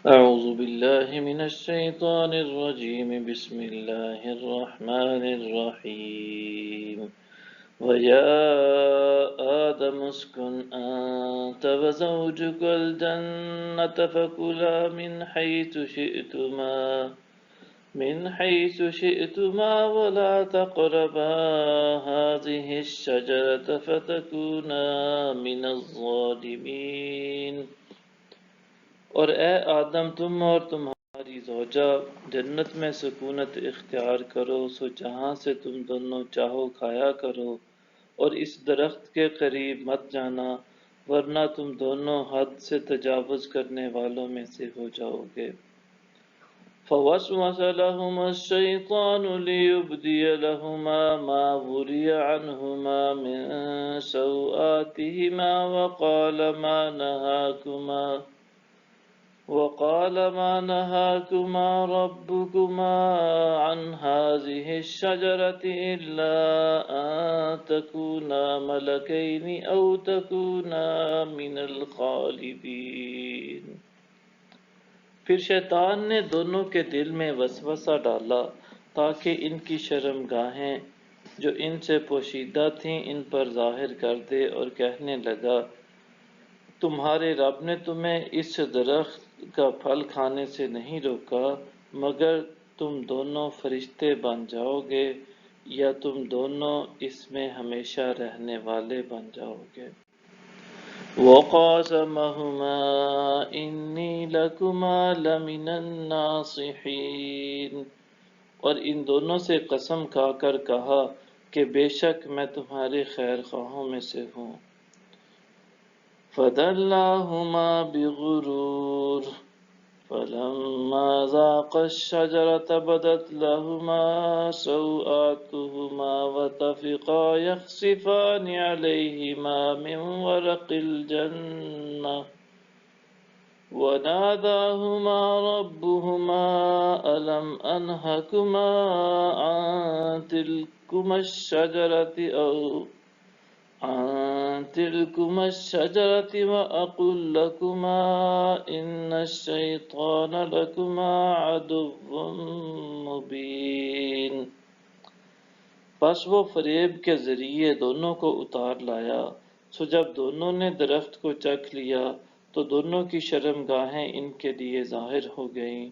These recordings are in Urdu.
أعوذ بالله من الشيطان الرجيم بسم الله الرحمن الرحيم ويا آدم اسكن أنت وزوجك الجنة فكلا من حيث شئتما ولا تقربا هذه الشجرة فتكونا من الظالمين۔ اور اے آدم تم اور تمہاری زوجہ جنت میں سکونت اختیار کرو، سو جہاں سے تم دونوں چاہو کھایا کرو، اور اس درخت کے قریب مت جانا ورنہ تم دونوں حد سے تجاوز کرنے والوں میں سے ہو جاؤ گے۔ فوسوس لهما الشيطان ليبدي لهما ما وري عنهما من سوآتهما وقال ما نهاكما ربكما عن هذه الشجرة إلا أن تكونا ملكين أو تكونا من الخالدين۔ پھر شیطان نے دونوں کے دل میں وسوسہ ڈالا تاکہ ان کی شرمگاہیں جو ان سے پوشیدہ تھیں ان پر ظاہر کر دے، اور کہنے لگا تمہارے رب نے تمہیں اس درخت کا پھل کھانے سے نہیں روکا مگر تم دونوں فرشتے بن جاؤ گے یا تم دونوں اس میں ہمیشہ رہنے والے بن جاؤ گے۔ وَقَاسَمَهُمَا إِنِّي لَكُمَا لَمِنَ النَّاصِحِينَ، اور ان دونوں سے قسم کھا کر کہا کہ بے شک میں تمہارے خیر خواہوں میں سے ہوں۔ فَدَلَّاهُمَا بِغُرُورٍ فَلَمَّا ذَاقَا الشَّجَرَةَ بَدَتْ لَهُمَا سَوْآتُهُمَا وَطَفِقَا يَخْصِفَانِ عَلَيْهِمَا مِنْ وَرَقِ الْجَنَّةِ وَنَادَاهُمَا رَبُّهُمَا أَلَمْ أَنْهَكُمَا عَنْ تِلْكُمَا الشَّجَرَةِ وَأَقُلْ لَكُمَا إِنَّ الشَّيْطَانَ لَكُمَا عَدُوٌّ مُبِينٌ۔ پس وہ فریب کے ذریعے دونوں کو اتار لایا، سو جب دونوں نے درخت کو چکھ لیا تو دونوں کی شرمگاہیں ان کے لیے ظاہر ہو گئیں،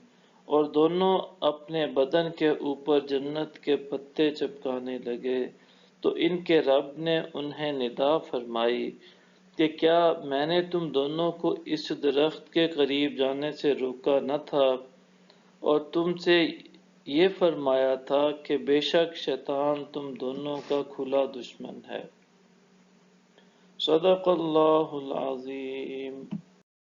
اور دونوں اپنے بدن کے اوپر جنت کے پتے چپکانے لگے، تو ان کے رب نے انہیں ندا فرمائی کہ کیا میں نے تم دونوں کو اس درخت کے قریب جانے سے روکا نہ تھا، اور تم سے یہ فرمایا تھا کہ بے شک شیطان تم دونوں کا کھلا دشمن ہے۔ صدق اللہ العظیم۔